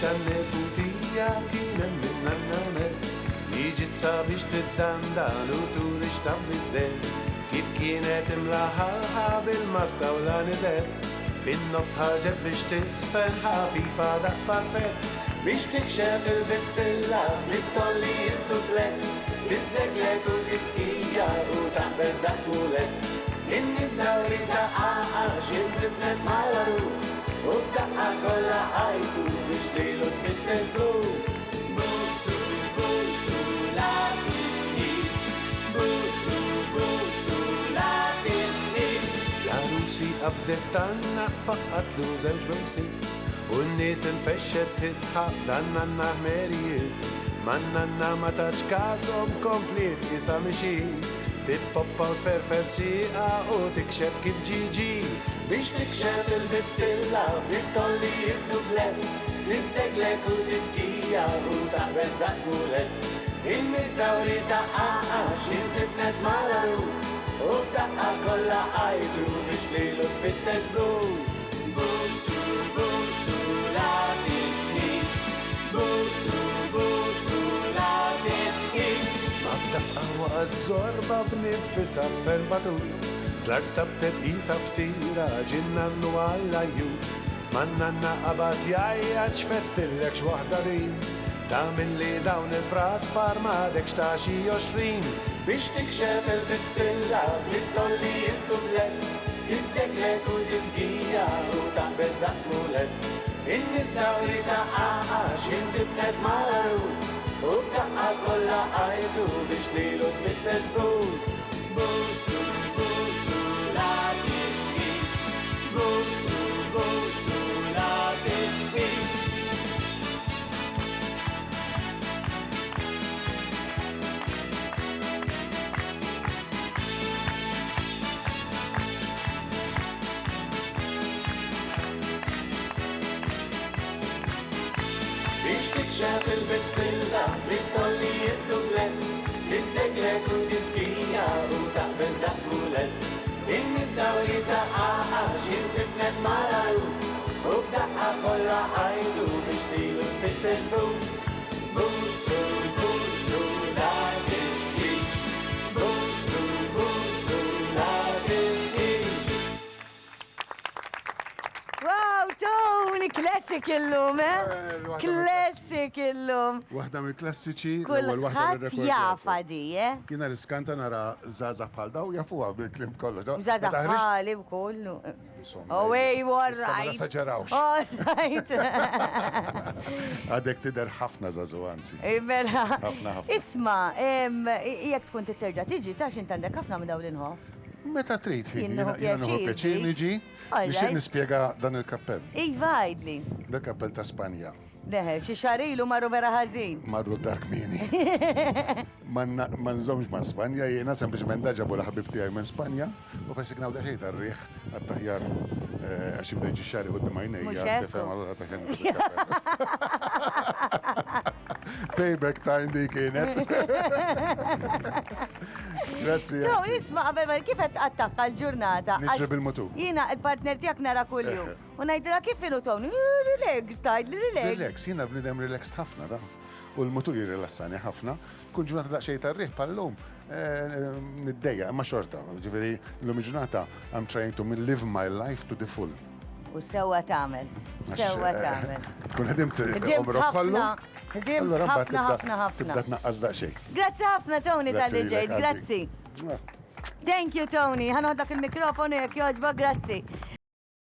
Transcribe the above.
tan-nebutija kienem minn-nannanet Jiġi sabiex tiddandan u turi x'tabbidden Kif kienet imlaħħaħa bil-maska u l-aniżet Fin-nofs ħarġet biex tisfen ħafifa daqs farfet Biex tikxef il-bitzilla bit-tolli jittuflet Tizzeglet u tiskija u taħbez daqs mulet In-nies dawri taqqax jinżifnet mal-arus U b'daqqa kollha ħajtu biex lilu tfittel flus Busu, busu, la tisħiġ Busu, busu, la tisħiġ L-arusi qabdet tanna faqqatlu żewġ bemsi U n-nies infexxet titħaq dan-nanna ħmerijiet Man-nanna ma taċ kasom komplit isa mixin Tippoppa l-ferfer siqa u tikxef kif ġiġi Biex tikxef il-bitzilla bit-tolli jiddublet Tizzeglet u tiskija u taħbez daqs mulet In-nies dawri taqqax jinżifnet mal-arus U b'daqqa kollha ħajtu biex lilu tfittel flus Busu, busu, la tisħiġ Busu, busu, la tisħiġ Ma b'daqqa waqgħet zorba b'nifisha f'erbatur Fl-art stabtet isa ftira ġinnannu għall-ajju Man-nanna qabad jajjaġ fettillek x'waħda din Tagħmel li dawn il-pras farmadek x'ta' xi 20 Biex tikxef il-bitzilla bit-tolli jittublet Tizzeglet u tiżgija u taħbez daqs mulet In-nies dawri taqqax jinżifnet mal-arus U b'daqqa kollha ħajtu biex lilu tfittel flus Busu, busu, la tisħiġ Busu, busu, la tisħiġ Biex tikxef il-bitzilla bit-tolli jiddublet Tizzeglet u tiskija u taħbez daqs mulet In-nies dawri taqqax jinżifnet mal-arus U b'daqqa kollha ħajtu biex lilu tfittel flus Busu, busu, la tisħiġ Busu, busu, la tisħiġ Wow, Tony, classic illum, Classic illum. Waħda mill-klassiċi, Kulħadd jafa di, Kiena riskanta nara żgħażagħ bħal daw jafuha bil-klim kollox. Żgħażagħ bħali wkollu. Oh, hey, all Ma right. nasaġerawx. All right. Għadek tidher ħafna żagħżugħ anzi. Mela. Ħafna, ħafna. Isma', jekk tkun titterġa' tiġi tax int għandek ħafna minn dawn l-inħoff. Meta trid Jien nieħu jiena nieħu pjaċir pjaċir niġi All biex right. nispjega dan il-kappell. Iva għajdli. Dan il-kappell ta' Spanja. Leħe, xi xarilu marru vera ħażin. Marru dark mini. Ma nżomx ma' Spanja, jiena sempliċement ġabu l-ħabib tiegħi minn Spanja u persiknaw daċej tar-riħ għat-taħjar għax jibda jġi xari qudiem Mhux għajnejja, hekk. tifhem allura taħjar Payback time di kienet. Grazzi. Jo, isma' qabel ma kif qed attakka l-ġurnata. Niġri bil-mutur. Jiena il-partner tiegħek nara kuljum. U ngħidilha kif inhu Tony, relax, tajdli relax. Relax, jiena bnidem relaxed ħafna da. U l-mutur jirrilassani ħafna. Kull ġurnata daqsxejn tar-riħ bħallum niddejja, imma xorta. Ġifieri l-lum il-ġurnata I'm trying to live my life to the full. U sewwa tagħmel. Sewwa tagħmel. Tkun ħedimt Ħdimt ħafna. Ħdimt Allora mbagħad ħafna ħafna tibda ħafna. tnaqqas daqsxejn. Grazzi ħafna Tony Grazzi tal-li ġejt, lilek, grazzi. Thank you Tony, ħanoħdak il-mikrofonu jekk joġba, grazzi.